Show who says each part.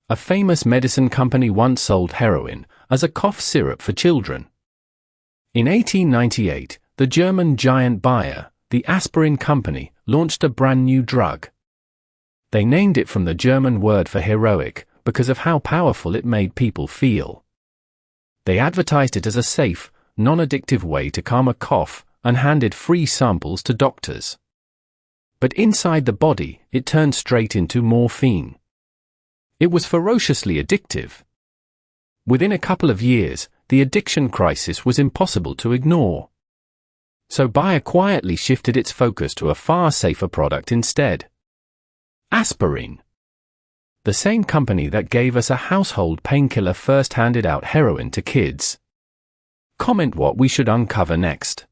Speaker 1: A famous medicine company once sold heroin as a cough syrup for children. In 1898, the German giant Bayer, the aspirin company, launched a brand new drug. They named it from the German word for heroic, because of how powerful it made people feel. They advertised it as a safe, non-addictive way to calm a cough, and handed free samples to doctors. But inside the body, it turned straight into morphine. It was ferociously addictive. Within a couple of years, the addiction crisis was impossible to ignore. So Bayer quietly shifted its focus to a far safer product instead. Aspirin. The same company that gave us a household painkiller first handed out heroin to kids. Comment what we should uncover next.